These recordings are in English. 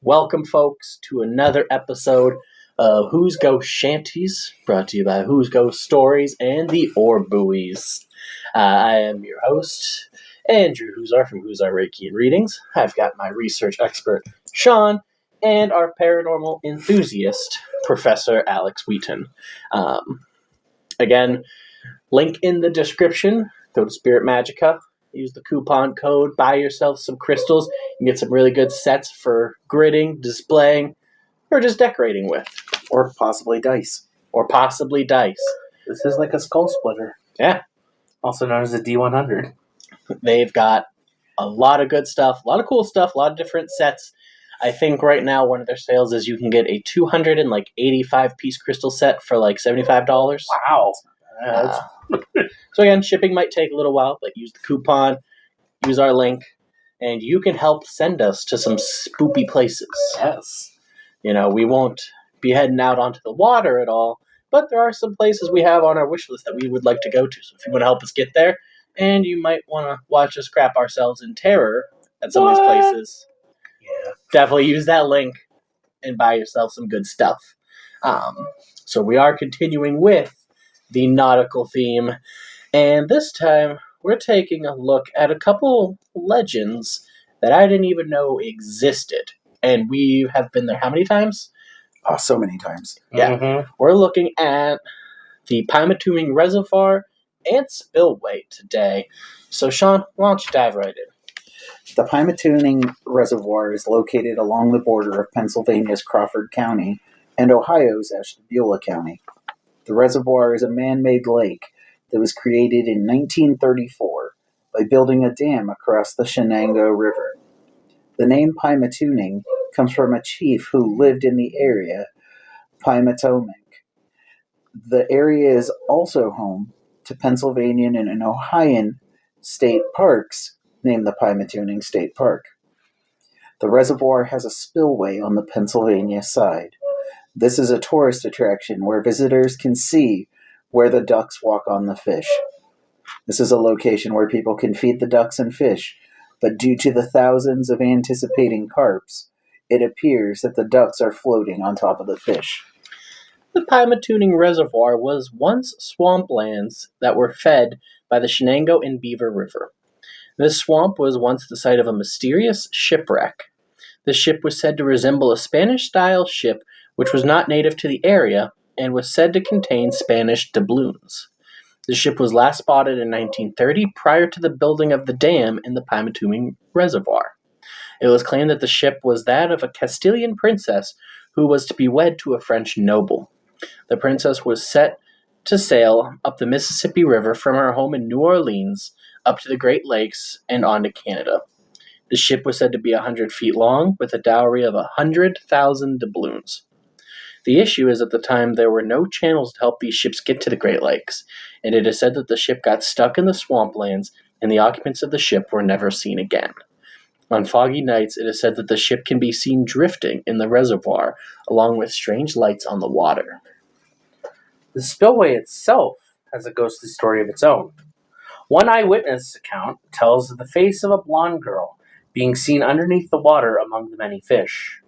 Welcome, folks, to another episode of Who's Ghost Shanties, brought to you by Who's Ghost Stories and the Orb Buoys. I am your host, Andrew Who'sar from Who'sar Reiki and Readings. I've got my research expert, Sean, and our paranormal enthusiast, Professor Alex Wheaton. Again, link in the description. Go to Spirit Magica. Use the coupon code, buy yourself some crystals, and get some really good sets for gridding, displaying, or just decorating with. Or possibly dice. This is like a skull splitter. Yeah. Also known as a D100. They've got a lot of good stuff, a lot of cool stuff, a lot of different sets. I think right now one of their sales is you can get a 285-piece crystal set for like $75. Wow. So again, shipping might take a little while, but use the coupon, use our link, and you can help send us to some spoopy places. Yes. You know, we won't be heading out onto the water at all, but there are some places we have on our wish list that we would like to go to. So if you want to help us get there, and you might want to watch us crap ourselves in terror at some of these places, definitely use that link and buy yourself some good stuff. So we are continuing with the nautical theme, and this time we're taking a look at a couple legends that I didn't even know existed, and we have been there how many times? Oh, so many times. Yeah. Mm-hmm. We're looking at the Pymatuning Reservoir and Spillway today. So Sean, why don't you dive right in? The Pymatuning Reservoir is located along the border of Pennsylvania's Crawford County and Ohio's Ashtabula County. The reservoir is a man-made lake that was created in 1934 by building a dam across the Shenango River. The name Pymatuning comes from a chief who lived in the area, Pymatuning. The area is also home to Pennsylvanian and Ohioan state parks named the Pymatuning State Park. The reservoir has a spillway on the Pennsylvania side. This is a tourist attraction where visitors can see where the ducks walk on the fish. This is a location where people can feed the ducks and fish, but due to the thousands of anticipating carps, it appears that the ducks are floating on top of the fish. The Pymatuning Reservoir was once swamplands that were fed by the Shenango and Beaver River. This swamp was once the site of a mysterious shipwreck. The ship was said to resemble a Spanish-style ship which was not native to the area and was said to contain Spanish doubloons. The ship was last spotted in 1930 prior to the building of the dam in the Pymatuning Reservoir. It was claimed that the ship was that of a Castilian princess who was to be wed to a French noble. The princess was set to sail up the Mississippi River from her home in New Orleans up to the Great Lakes and on to Canada. The ship was said to be 100 feet long with a dowry of 100,000 doubloons. The issue is at the time there were no channels to help these ships get to the Great Lakes, and it is said that the ship got stuck in the swamplands and the occupants of the ship were never seen again. On foggy nights, it is said that the ship can be seen drifting in the reservoir along with strange lights on the water. The spillway itself has a ghostly story of its own. One eyewitness account tells of the face of a blonde girl being seen underneath the water among the many fish.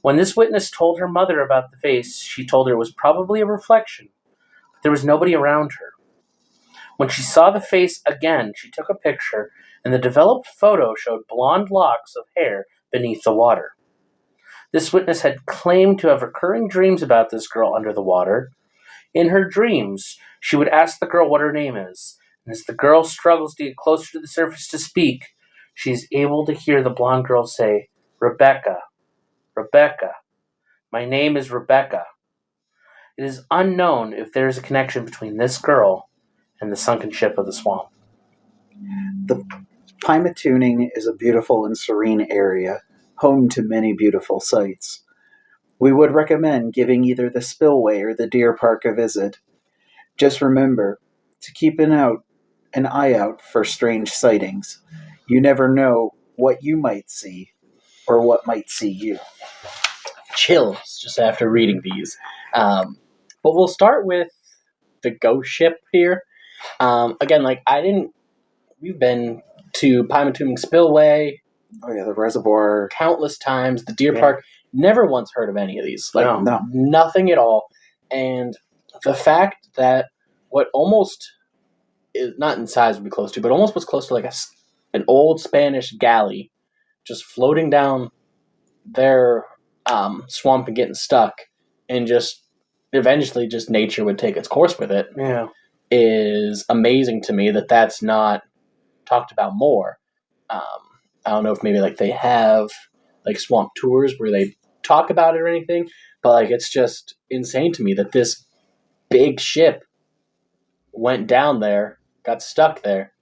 When this witness told her mother about the face, she told her it was probably a reflection, but there was nobody around her. When she saw the face again, she took a picture, and the developed photo showed blonde locks of hair beneath the water. This witness had claimed to have recurring dreams about this girl under the water. In her dreams, she would ask the girl what her name is, and as the girl struggles to get closer to the surface to speak, she is able to hear the blonde girl say, "Rebecca. Rebecca. My name is Rebecca." It is unknown if there is a connection between this girl and the sunken ship of the swamp. The Pymatuning is a beautiful and serene area, home to many beautiful sights. We would recommend giving either the spillway or the deer park a visit. Just remember to keep an eye out for strange sightings. You never know what you might see or what might see you. Chills just after reading these. But we'll start with the ghost ship here. Again, we've been to Pymatuning Spillway, Oh yeah, the reservoir. countless times. The deer park, never once heard of any of these. Like, No. nothing at all. And the fact that what almost is not in size would be close to, but almost was close to like an old Spanish galley just floating down their swamp and getting stuck, and just eventually just nature would take its course with it. Yeah. Is amazing to me that's not talked about more. I don't know if maybe like they have like swamp tours where they talk about it or anything, but like it's just insane to me that this big ship went down there, got stuck there,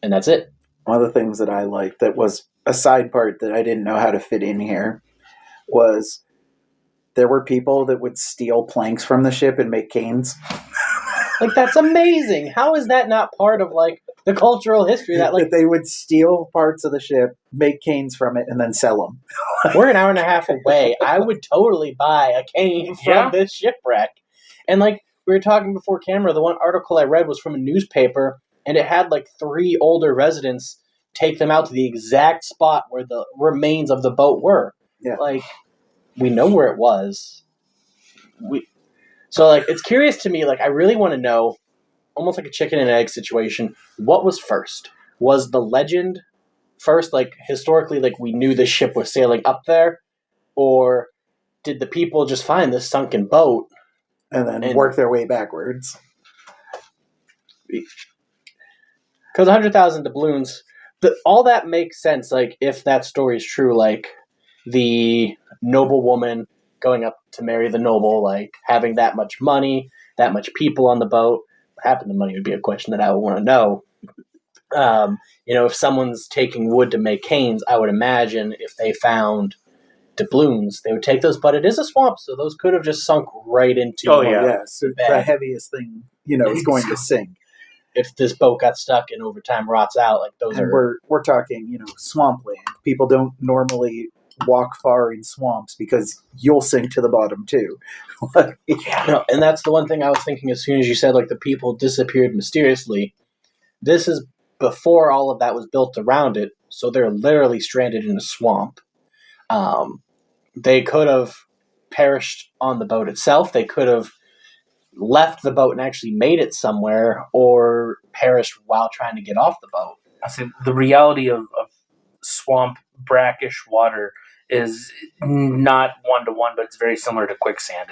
and that's it. One of the things that I liked that was a side part that I didn't know how to fit in here was there were people that would steal planks from the ship and make canes. Like, that's amazing. How is that not part of like the cultural history that like that they would steal parts of the ship, make canes from it, and then sell them? we're an hour and a half away. I would totally buy a cane from this shipwreck. And like we were talking before camera, the one article I read was from a newspaper, and it had like 3 older residents take them out to the exact spot where the remains of the boat were. Yeah. Like, we know where it was. So like it's curious to me, like I really want to know, almost like a chicken and egg situation, what was first? Was the legend first, like historically, like we knew the ship was sailing up there, or did the people just find this sunken boat and then work their way backwards? Because 100,000 doubloons, all that makes sense. Like if that story is true, like the noblewoman going up to marry the noble, like having that much money, that much people on the boat. What happened to money would be a question that I would want to know. If someone's taking wood to make canes, I would imagine if they found doubloons, they would take those. But it is a swamp, so those could have just sunk right into. Oh yeah, so the heaviest thing is going to sink. If this boat got stuck and over time rots out, like those and we're talking swampland. People don't normally walk far in swamps because you'll sink to the bottom too. And that's the one thing I was thinking as soon as you said like the people disappeared mysteriously. This is before all of that was built around it, so they're literally stranded in a swamp. They could have perished on the boat itself. They could have left the boat and actually made it somewhere, or perished while trying to get off the boat. I said the reality of swamp brackish water is not 1-to-1, but it's very similar to quicksand.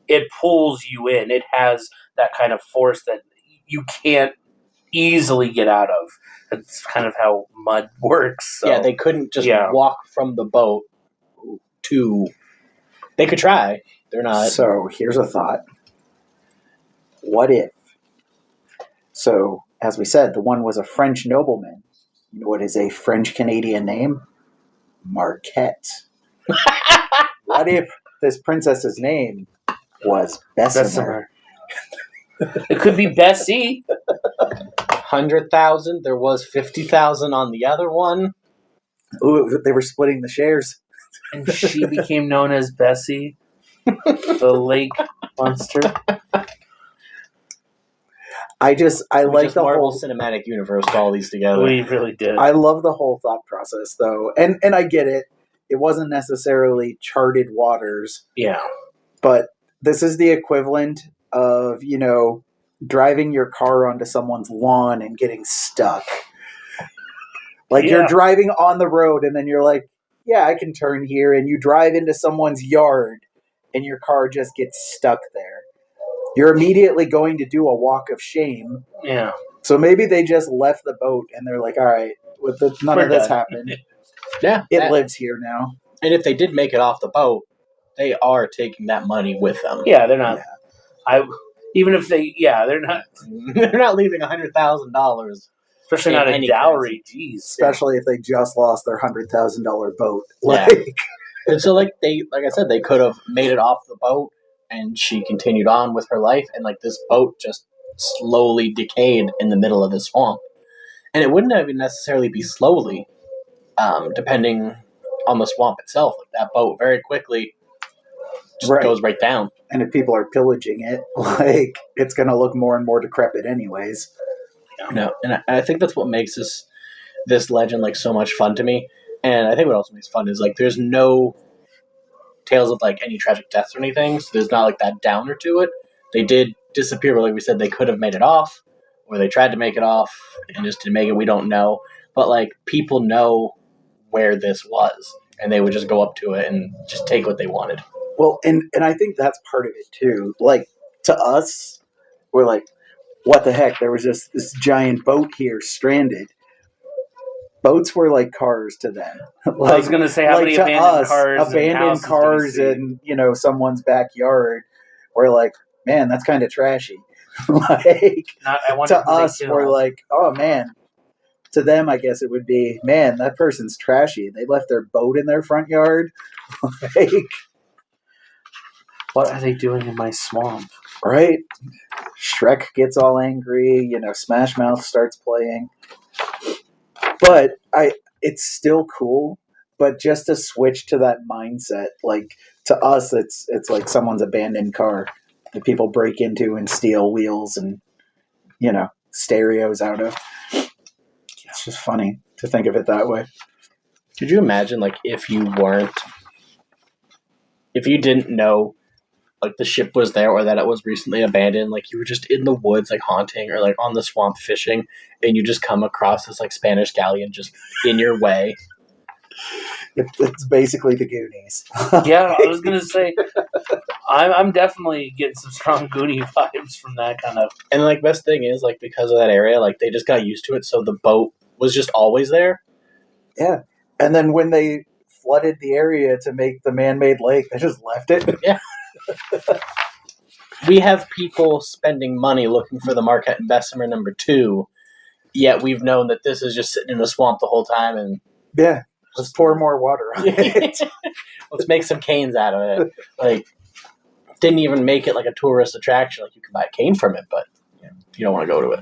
It pulls you in. It has that kind of force that you can't easily get out of. That's kind of how mud works. So. Yeah, they couldn't just walk from the boat to... They could try. They're not... So, here's a thought. What if... So, as we said, the one was a French nobleman. You know what is a French-Canadian name? Marquette. What if this princess's name was Bessemer? It could be Bessie. 100,000. There was 50,000 on the other one. Ooh, they were splitting the shares. And she became known as Bessie, the lake monster. I like the whole cinematic universe to all these together. We really did. I love the whole thought process, though, and I get it. It wasn't necessarily charted waters. Yeah, but this is the equivalent of driving your car onto someone's lawn and getting stuck. Like you're driving on the road, and then you're like, "Yeah, I can turn here," and you drive into someone's yard, and your car just gets stuck there. You're immediately going to do a walk of shame. Yeah. So maybe they just left the boat and they're like, all right, none of this happened. It lives here now. And if they did make it off the boat, they are taking that money with them. Yeah, they're not. Yeah. Even if they, they're not. They're not leaving $100,000. Especially not a dowry. Jeez. Especially if they just lost their $100,000 boat. And so, like I said, they could have made it off the boat, and she continued on with her life, and like this boat just slowly decayed in the middle of the swamp. And it wouldn't even necessarily be slowly, depending on the swamp itself. Like that boat very quickly just goes right down. And if people are pillaging it, like it's going to look more and more decrepit anyways. No, and I think that's what makes this this legend like so much fun to me. And I think what also makes it fun is like there's no tales of like any tragic deaths or anything, so there's not like that downer to it. They did disappear, but like we said, they could have made it off, or they tried to make it off and just didn't make it. We don't know, but like people know where this was, and they would just go up to it and just take what they wanted. Well, and I think that's part of it too. Like to us, we're like, what the heck? There was just this giant boat here stranded. Boats were like cars to them. I was going to say, how many abandoned cars? Abandoned cars in, someone's backyard. We're like, man, that's kind of trashy. Like, to us, we're like, oh man. To them, I guess it would be, man, that person's trashy. They left their boat in their front yard. Like, what are they doing in my swamp? Right? Shrek gets all angry. Smash Mouth starts playing. But it's still cool. But just to switch to that mindset, like to us, it's like someone's abandoned car that people break into and steal wheels and stereos out of. It's just funny to think of it that way. Could you imagine, like, if you didn't know, like, the ship was there or that it was recently abandoned, like, you were just in the woods, like, haunting or, like, on the swamp fishing, and you just come across this, like, Spanish galleon just in your way? It's basically the Goonies. Yeah, I was going to say, I'm definitely getting some strong Goonie vibes from that kind of... And, like, best thing is, like, because of that area, like, they just got used to it, so the boat was just always there. Yeah. And then when they flooded the area to make the man-made lake, they just left it. Yeah. We have people spending money looking for the Marquette and Bessemer #2, yet we've known that this is just sitting in the swamp the whole time. And yeah, let's pour more water on it. Let's make some canes out of it. Like, didn't even make it like a tourist attraction. Like, you can buy a cane from it, but you don't want to go to it.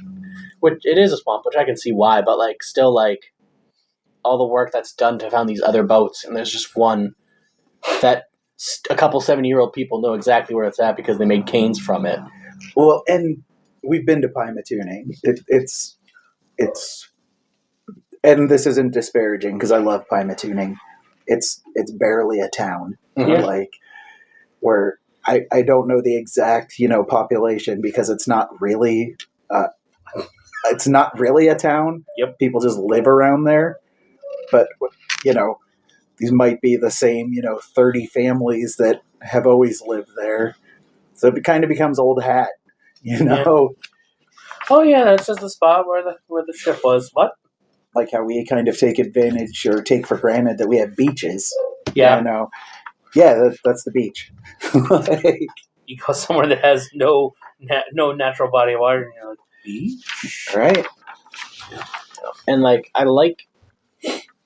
Which it is a swamp, which I can see why, but like still, like all the work that's done to found these other boats, and there's just one that a couple 70-year-old people know exactly where it's at because they made canes from it. Well, and we've been to Pymatuning. It's and this isn't disparaging because I love Pymatuning. It's barely a town, like where I don't know the exact population because it's not really. It's not really a town. Yep. People just live around there. But, these might be the same, 30 families that have always lived there. So it kind of becomes old hat, Yeah. Oh, yeah, that's just the spot where the ship was. What? Like how we kind of take advantage or take for granted that we have beaches. Yeah. Yeah, that's the beach. Like, you go somewhere that has no natural body of water, and you're like, beach? Right. And like I like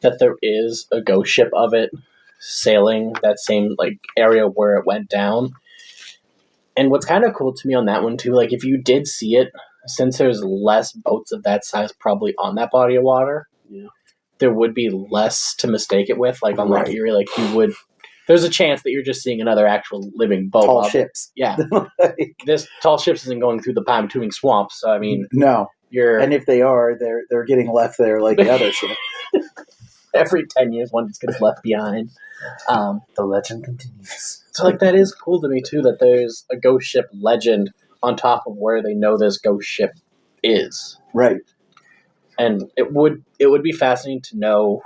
that there is a ghost ship of it sailing that same like area where it went down. And what's kind of cool to me on that one too, like if you did see it, since there's less boats of that size probably on that body of water, there would be less to mistake it with. Like on Lake Erie, like you would. There's a chance that you're just seeing another actual living boat. Tall ships. Yeah. This tall ships isn't going through the Pymatuning Swamp, so I mean... No. And if they are, they're getting left there like the other ship. Every 10 years, one just gets left behind. The legend continues. So like that is cool to me, too, that there's a ghost ship legend on top of where they know this ghost ship is. Right. And it would be fascinating to know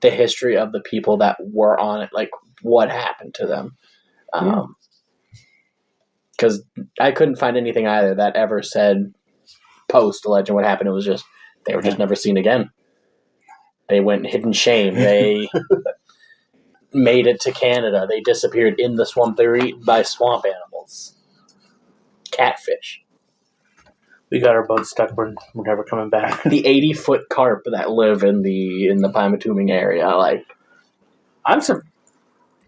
the history of the people that were on it, like what happened to them. Because I couldn't find anything either that ever said post legend what happened. It was just they were just never seen again. They went and hid in shame. They made it to Canada. They disappeared in the swamp. They were eaten by swamp animals, catfish. We got our boat stuck. We're never coming back. The 80-foot carp that live in the Pymatuning area. Like,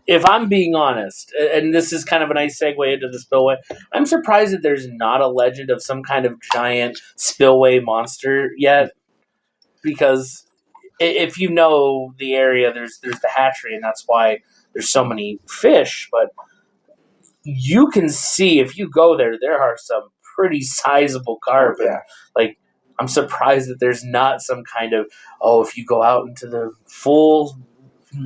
if I'm being honest, and this is kind of a nice segue into the spillway, I'm surprised that there's not a legend of some kind of giant spillway monster yet. Because if you know the area, there's the hatchery, and that's why there's so many fish. But you can see if you go there, there are some pretty sizable carp. Yeah. Like I'm surprised that there's not some kind of, if you go out into the full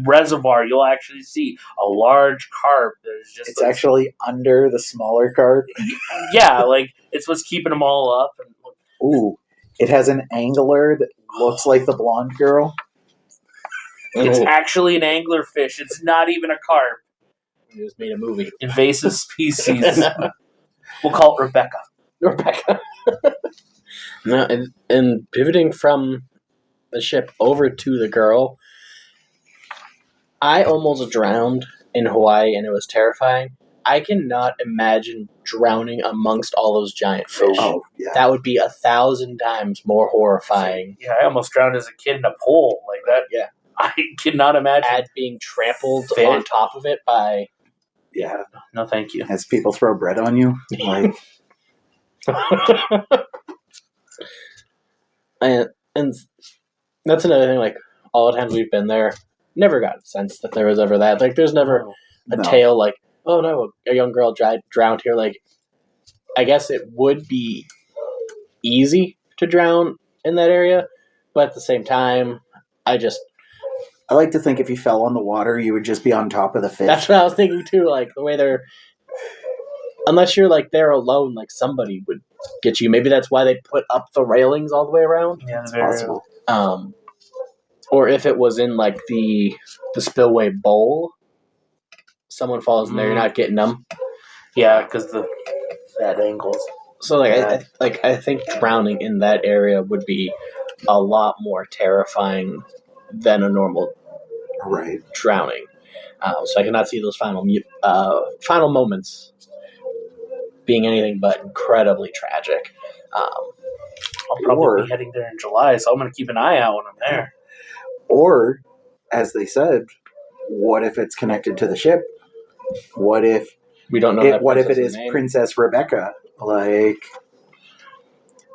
reservoir, you'll actually see a large carp. There's just It's actually under the smaller carp. yeah, like it's what's keeping them all up. And, Ooh, it has an angler that looks like the blonde girl. it's actually an anglerfish. It's not even a carp. We just made a movie. Invasive species. We'll call it Rebecca. Rebecca. No, and pivoting from the ship over to the girl, I almost drowned in Hawaii, and it was terrifying. I cannot imagine drowning amongst all those giant fish. Oh, yeah. That would be 1,000 times more horrifying. Yeah, I almost drowned as a kid in a pool like that. Yeah. I cannot imagine. Add being trampled on top of it by... Yeah. No, thank you. As people throw bread on you. Like... and that's another thing, like, all the times we've been there, never got a sense that there was ever that. Like, there's never a tale like, oh no, a young girl drowned here. Like, I guess it would be easy to drown in that area, but at the same time, I like to think if you fell on the water, you would just be on top of the fish. That's what I was thinking too, like, the way they're... Unless you're, like, there alone, like, somebody would get you. Maybe that's why they put up the railings all the way around. Yeah, it's possible. Or if it was in, like, the spillway bowl, someone falls in there, you're not getting them. Yeah, because the bad angles. So, like, I think drowning in that area would be a lot more terrifying than a normal drowning. So I cannot see those final moments being anything but incredibly tragic. I'll probably be heading there in July, so I'm going to keep an eye out when I'm there. Or, as they said, what if it's connected to the ship? What if we don't know? What if it is name? Princess Rebecca? Like,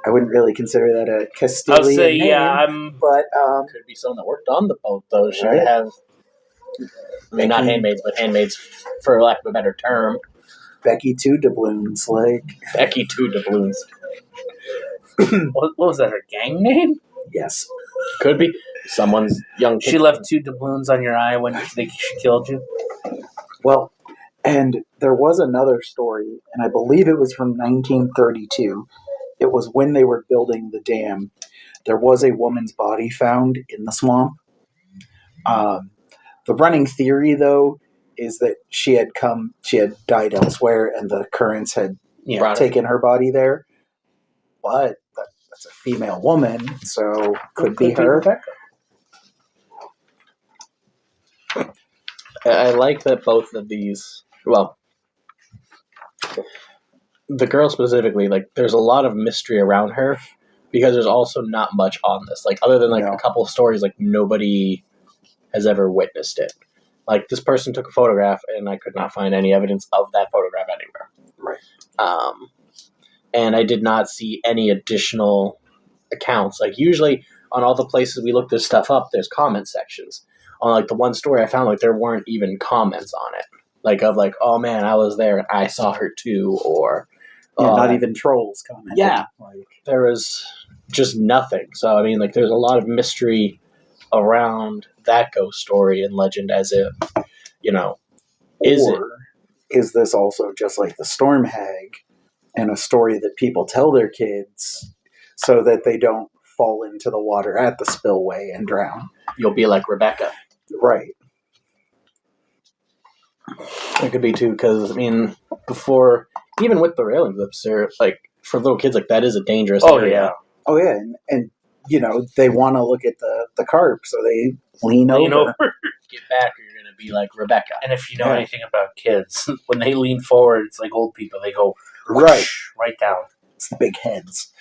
I wouldn't really consider that a Castilian name. But could be someone that worked on the boat, though. She could have, I mean, not handmaids, but handmaids, for lack of a better term. Becky Two Doubloons, like Becky Two Doubloons. What was that? Her gang name? Yes, could be someone's young. She left 2 doubloons on your eye when she killed you. Well, and there was another story, and I believe it was from 1932. It was when they were building the dam. There was a woman's body found in the swamp. The running theory, though, is that she had died elsewhere, and the currents had taken her body there. But that's a female woman, so could be her. Rebecca. I like that both of these. Well, the girl specifically, like, there's a lot of mystery around her because there's also not much on this. Like, other than a couple of stories, like, nobody has ever witnessed it. Like, this person took a photograph, and I could not find any evidence of that photograph anywhere. Right. And I did not see any additional accounts. Like, usually on all the places we look this stuff up, there's comment sections. On, like, the one story I found, like, there weren't even comments on it. Like, of, like, oh, man, I was there and I saw her too, or... not even trolls commenting. Yeah, like, there was just nothing. So, I mean, like, there's a lot of mystery around that ghost story and legend as if, is this also just like the storm hag and a story that people tell their kids so that they don't fall into the water at the spillway and drown? You'll be like Rebecca. Right. It could be too, because, I mean, before, even with the railing lips, they're, like, for little kids, like, that is a dangerous area. Oh, yeah. And they want to look at the carp, so they lean over. Get back, or you're going to be like Rebecca. And if you know anything about kids, when they lean forward, it's like old people. They go right down. It's the big heads.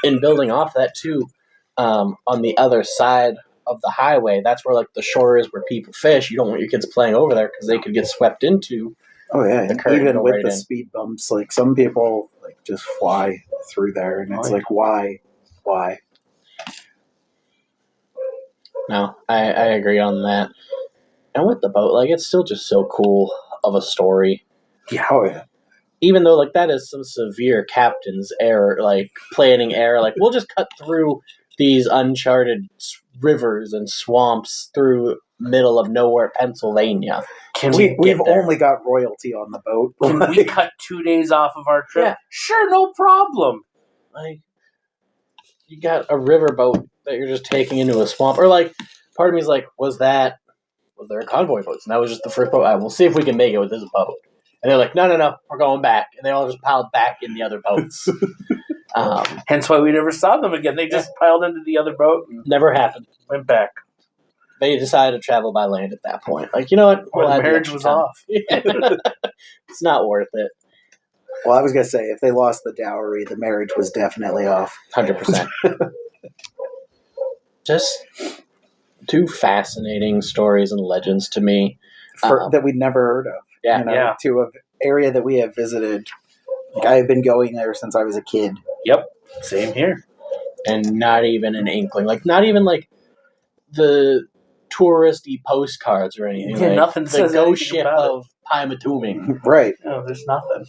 And building off that, too, on the other side of the highway, that's where, like, the shore is where people fish. You don't want your kids playing over there because they could get swept into. Oh, yeah. And even with the speed bumps, like, some people, like, just fly through there, and it's like, why? No, I agree on that. And with the boat, like, it's still just so cool of a story. Yeah, oh yeah. even though like that is some severe captain's error, like planning error, like we'll just cut through these uncharted rivers and swamps through middle of nowhere Pennsylvania. We've only got royalty on the boat. Can we cut 2 days off of our trip? Yeah. Sure, no problem. Like, you got a riverboat that you're just taking into a swamp, or like, part of me is like, was there a convoy boat? And that was just the first boat. We'll see if we can make it with this boat. And they're like, no, we're going back, and they all just piled back in the other boats. Hence why we never saw them again. They just piled into the other boat and never happened. went back. They decided to travel by land at that point. Like, you know what? Or the marriage was off. It's not worth it. Well, I was going to say, if they lost the dowry, the marriage was definitely off. 100%. Just two fascinating stories and legends to me. That we'd never heard of. Yeah. To an area that we have visited. Like, I have been going there since I was a kid. Yep. Same here. And not even an inkling. Like, not even like the touristy postcards or anything. Yeah, like, nothing the says ghost anything ship about of Pymatuning. Right. No, there's nothing.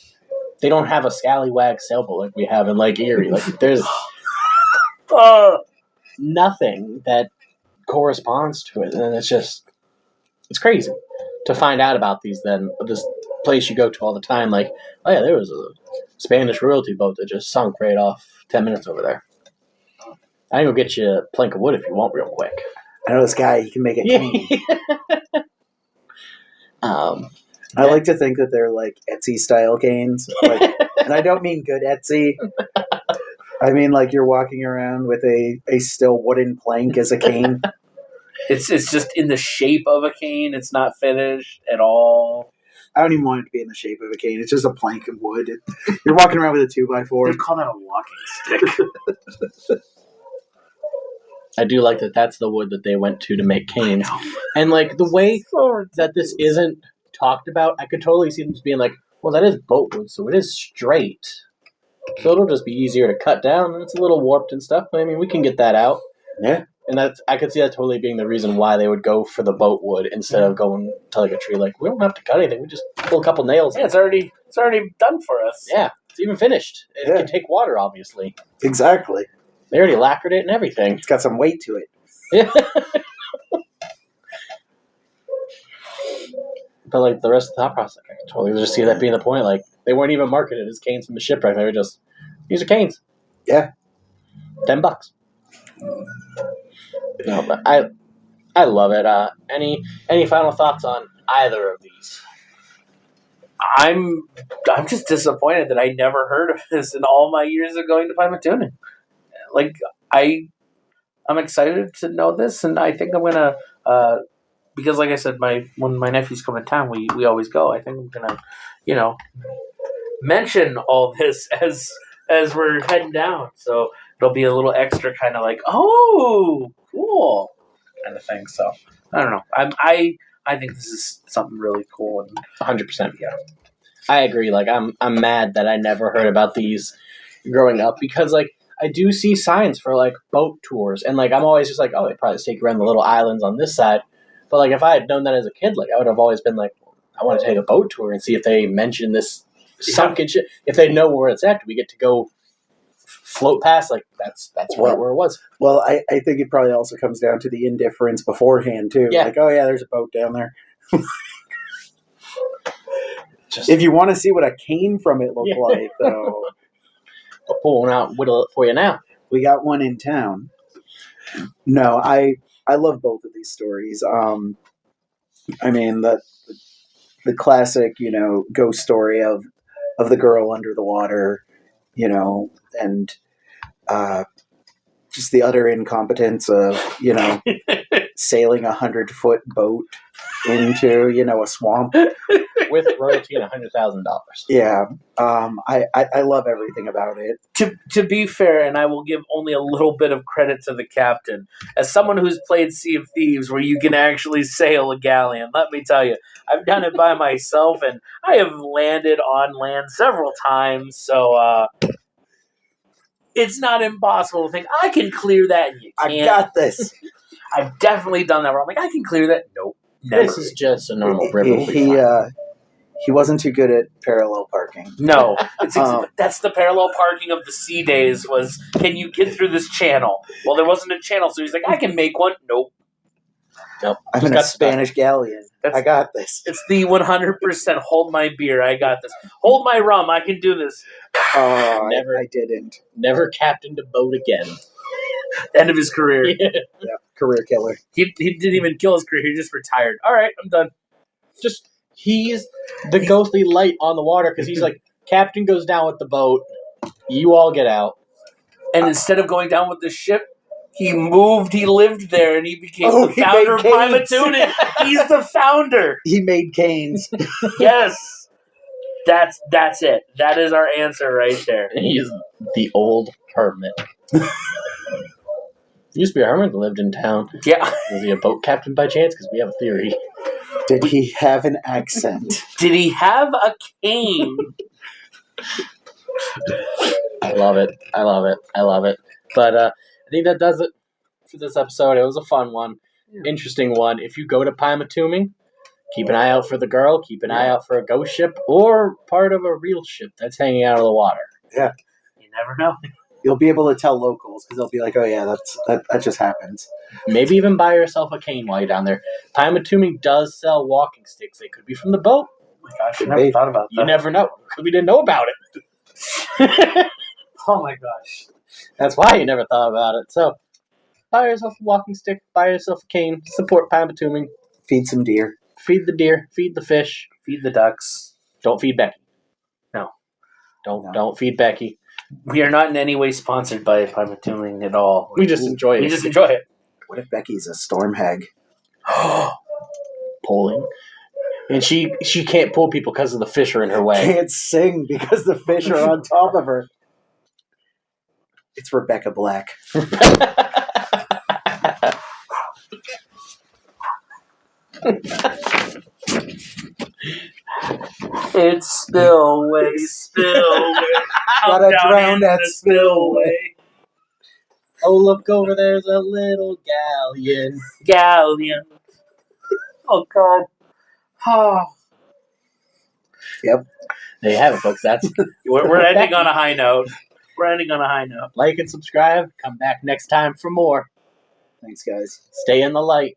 They don't have a scallywag sailboat like we have in Lake Erie. Like, there's nothing that corresponds to it. And it's crazy to find out about these then. This place you go to all the time, like, oh yeah, there was a Spanish royalty boat that just sunk right off 10 minutes over there. I can go get you a plank of wood if you want real quick. I know this guy, he can make it clean. I like to think that they're like Etsy-style canes. Like, and I don't mean good Etsy. I mean like you're walking around with a still wooden plank as a cane. It's just in the shape of a cane. It's not finished at all. I don't even want it to be in the shape of a cane. It's just a plank of wood. You're walking around with a 2x4. They call that a walking stick. I do like that that's the wood that they went to make canes. And like the way that this isn't talked about, I could totally see them just being like, well, that is boat wood, so it is straight. So it'll just be easier to cut down, and it's a little warped and stuff. But I mean, we can get that out. Yeah. And I could see that totally being the reason why they would go for the boat wood instead of going to like a tree. Like, we don't have to cut anything. We just pull a couple nails. Yeah, it's already done for us. Yeah, it's even finished. It can take water, obviously. Exactly. They already lacquered it and everything. It's got some weight to it. Yeah. But like the rest of the thought process, I can totally just see that being the point. Like, they weren't even marketed as canes from the shipwreck. They were just, these are canes. Yeah. $10. No, but I love it. Any final thoughts on either of these? I'm just disappointed that I never heard of this in all my years of going to Pymatuning. Like, I'm excited to know this, and I think I'm gonna because, like I said, when my nephews come in town, we always go. I think I'm gonna, mention all this as we're heading down. So it'll be a little extra kind of like, oh, cool kind of thing. So I don't know. I think this is something really cool and 100%. Yeah, I agree. Like, I'm mad that I never heard about these growing up because like I do see signs for like boat tours, and like I'm always just like, oh, they probably take you around the little islands on this side. But like if I had known that as a kid, like I would have always been like, I want to take a boat tour and see if they mention this sunken ship. If they know where it's at, do we get to go float past? Like that's where it was. Well, I think it probably also comes down to the indifference beforehand too. Yeah. Like, oh yeah, there's a boat down there. If you want to see what a cane from it looked like, though, I'll pull one out and whittle it for you now. we got one in town. No, I love both of these stories. I mean the classic, ghost story of the girl under the water, and just the utter incompetence of sailing 100-foot boat into a swamp with royalty and $100,000. Yeah, I love everything about it. To be fair, and I will give only a little bit of credit to the captain, as someone who's played Sea of Thieves, where you can actually sail a galleon, let me tell you, I've done it by myself, and I have landed on land several times, so it's not impossible to think, I can clear that, and you can't. I got this. I've definitely done that where I'm like, I can clear that. Nope. Never. This is just a normal river. He wasn't too good at parallel parking. parking. No, that's the parallel parking of the sea days. Was, can you get through this channel? Well, there wasn't a channel, so he's like, I can make one. Nope. I'm in a Spanish galleon. I got this. It's the 100% hold my beer. I got this. Hold my rum. I can do this. I didn't. Never captained a boat again. End of his career. Yeah, career killer. He didn't even kill his career. He just retired. All right, I'm done. He's the ghostly light on the water because he's like, Captain goes down with the boat. You all get out. And instead of going down with the ship, he moved. He lived there, and he became the he founder of made canes. Pymatuning. He's the founder. He made canes. Yes, that's it. That is our answer right there. He's the old hermit. Used to be a hermit that lived in town. Yeah. Was he a boat captain by chance? Because we have a theory. Did he have an accent? Did he have a cane? I love it. But I think that does it for this episode. It was a fun one. Yeah. Interesting one. If you go to Pymatuning, keep an eye out for the girl. Keep an eye out for a ghost ship or part of a real ship that's hanging out of the water. Yeah. You never know. You'll be able to tell locals because they'll be like, oh, yeah, that just happens. Maybe even buy yourself a cane while you're down there. Pymatuning does sell walking sticks. They could be from the boat. Oh, my gosh. I never thought about that. You never know. Because we didn't know about it. Oh, my gosh. That's why you never thought about it. So, buy yourself a walking stick. Buy yourself a cane. Support Pymatuning. Feed some deer. Feed the deer. Feed the fish. Feed the ducks. Don't feed Becky. No. Don't feed Becky. We are not in any way sponsored by Pymatuning at all. We just enjoy it. We just enjoy it. What if Becky's a storm hag? Pulling. And she can't pull people because of the fish are in her way. Can't sing because the fish are on top of her. It's Rebecca Black. It's spillway. Gotta drown that spillway. Oh, look over there's a little galleon. Oh, God. Oh. Yep. There you have it, folks. That's we're ending on a high note. Like and subscribe. Come back next time for more. Thanks, guys. Stay in the light.